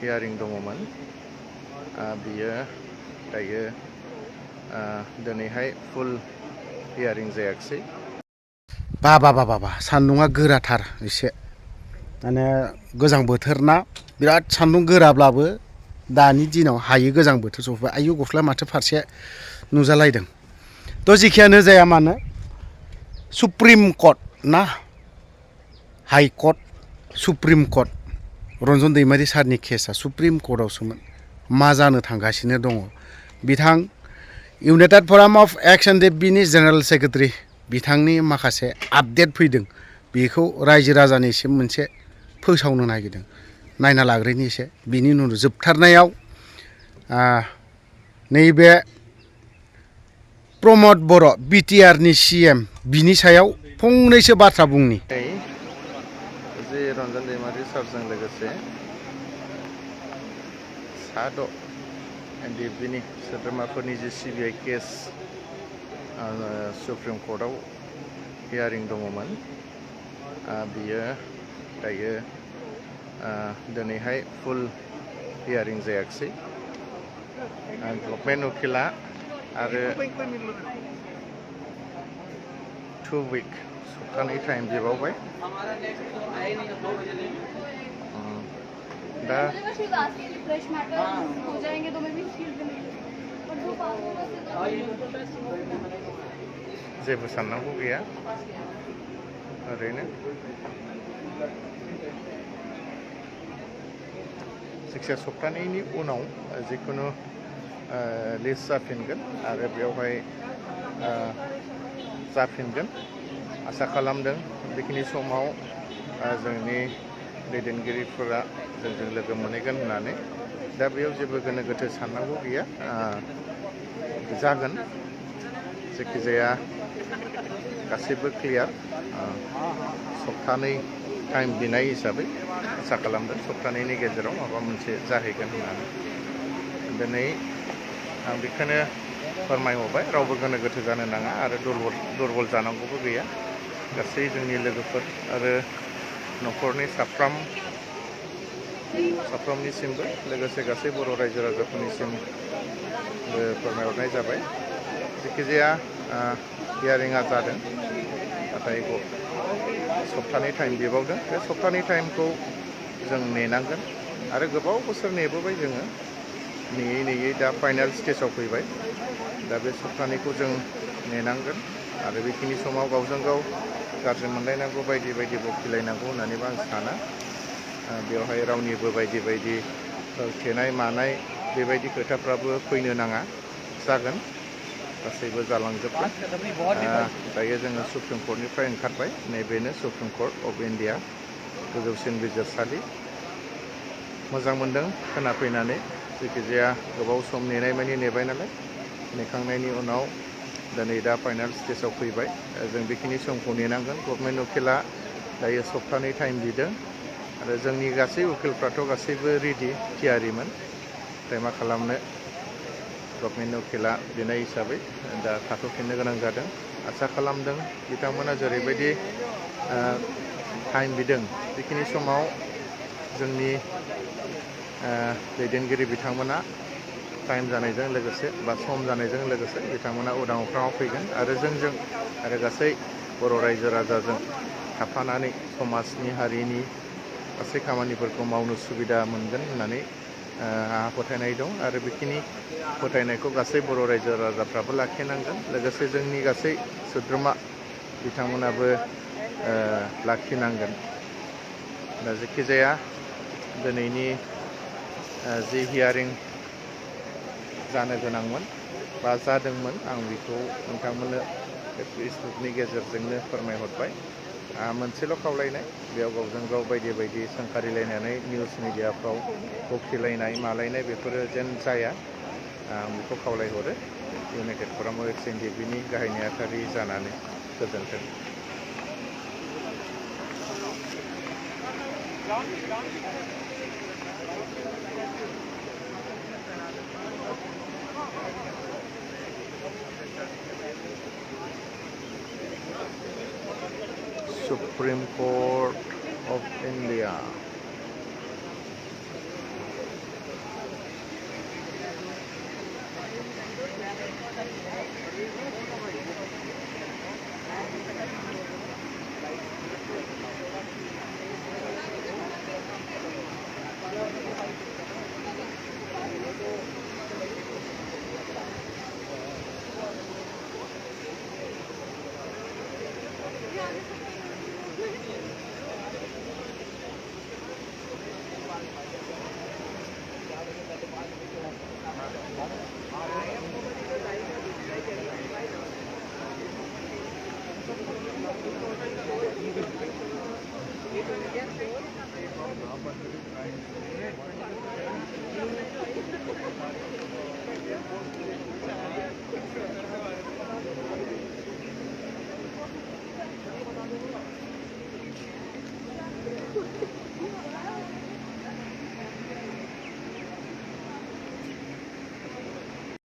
हियारिं दङमोन बियो दायो दिनैहाय फुल हियारिं जायाखिसै। बा सान्दुङा गोराथार एसे माने गोजां बोथोर ना बिराद सान्दुं गोराब्लाबो दानि दिनाव हायो गोजां बोथोर सफैबाय। आयु गस्ला माथो फारसे नुजालायदों। थ' जेखियानो जाया मानो सुप्रिम कर्ट ना high court supreme court Ranjan Daimari सारनि केसा सुप्रिम कर्टआवसोमोन। मा जानो थांगासिनो दङ बिथां united forum of ex and बिनि जेनेरेल सेक्रेटारि बिथांनि माखासे आपडेट फैदों बेखौ रायजो राजानिसिम मोनसे फोसावनो नागिरदों। नायना लाग्रोनि एसे बिनि उनाव जोबथारनायाव नैबे प्रमद बर' बिटिआरनि CM बिनि सायाव फंनैसो बाथ्रा बुंनि। जे रन्जन दैमारि सारजों लोगोसे सा6 NDFBनि सोद्रोमाफोरनि जे CBI केस सुप्रिम कर्टआव हियारिं दङमोन बियो दायो दिनैहाय फुल हियारिं जायाखिसै। गभर्नमेन्ट उकिला आरो 2 उइक सप्तानै टाइम बिबावबाय। दा जेबो साननांगौ गैया ओरैनो जायखिया सप्तानैनि उनाव जिखुनु लिस्ट जाफिनगोन आरो बेवहाय जाफिनगोन आसा खालामदों। बेखिनि समाव जोंनि दैदेनगिरिफोरा जोंजों लोगो मोनहैगोन होननानै। दा बेयाव जेबो गोनो गोथो साननांगौ गैया जागोन। जायखिजाया गासैबो क्लियार। सप्तानै टाइम बिनाय हिसाबै आसा खालामदों सप्तानैनि गेजेराव माबा मोनसे जाहैगोन होननानै। दिनै आं बेखौनो फोरमायहरबाय रावबो गोनो गोथो जानो नाङा आरो दुरबल जानांगौबो गैया। गासै जोंनि लोगोफोर आरो न'खरनि साफ्रोमनिसिमबो लोगोसे गासै बर' रायजो राजाफोरनिसिमबो फोरमायहरनाय जाबाय। जायखिजाया हियारिंआ जादों नाथाय सप्तानै टाइम बिबावदों। बे सप्तानै टाइमखौ जों नेनांगोन आरो गोबाव बोसोर नेबोबाय जोङो नेयै दा फाइनाल स्टेजाव फैबाय। दा बे सप्तानैखौ जों नेनांगोन आरो बेखिनि समाव गावजों गाव गाज्रि मोनलायनांगौ बायदि बखिलायनांगौ होननानैबो आं साना। बेवहाय रावनिबो बायदि होथेनाय मानाय बेबायदि खोथाफ्राबो फैनो नाङा। जागोन गासैबो जालांजोबगोन। दायो जोङो सुप्रिम कर्टनिफ्राय ओंखारबाय। नैबेनो सुप्रिम कर्ट अफ इन्डिया गोजौसिन बिजिरसालि। मोजां मोनदों खोनाफैनानै। जायखिजाया गोबाव सम नेनाय मानि नेबाय नालाय नेखांनायनि उनाव दिनै दा फाइनाल स्टेजाव फैबाय। जों बेखिनि समखौ नेनांगोन। गभर्नमेन्ट उकिला दायो सप्तानै टाइम बिदों आरो जोंनि गासै उकिलफ्राथ' गासैबो रेडि थियारिमोन। नाथाय मा खालामनो गभर्नमेन्ट उकिला बिनाय हिसाबै दा थाथ'फिननो गोनां जादों। आसा खालामदों बिथांमोना जेरैबायदि टाइम बिदों बेखिनि समाव जोंनि दैदेनगिरि बिथांमोना टाइम जानायजों लोगोसे बा सम जानायजों लोगोसे बिथांमोना उदां अख्राङाव फैगोन आरो जोंजों आरो गासै बर' रायजो राजाजों थाफानानै समाजनि हारिनि गासै खामानिफोरखौ मावनो सुबिदा मोनगोन होननानै आंहा फोथायनाय दं आरो बेखिनि फोथायनायखौ गासै बर' रायजो राजाफ्राबो लाखिनांगोन। लोगोसे जोंनि गासै सोद्रोमा बिथांमोनाबो लाखिनांगोन। दा जेखिजाया दिनैनि जि हियारिं जानो गोनांमोन बा जादोंमोन आं बेखौ नोंथांमोननो फेसबुकनि गेजेरजोंनो फोरमायहरबाय। मोनसेल' खावलायनाय बेयाव गावजों गाव बायदि सोंखारिलायनानै निउस मिडियाफ्राव बखिलायनाय मालायनाय बेफोरो जेन जाया आं बेखौ खावलायहरो United forum of ex and बिनि गाहाय नेहाथारि जानानै। गोजोन्थों। Supreme Court of India.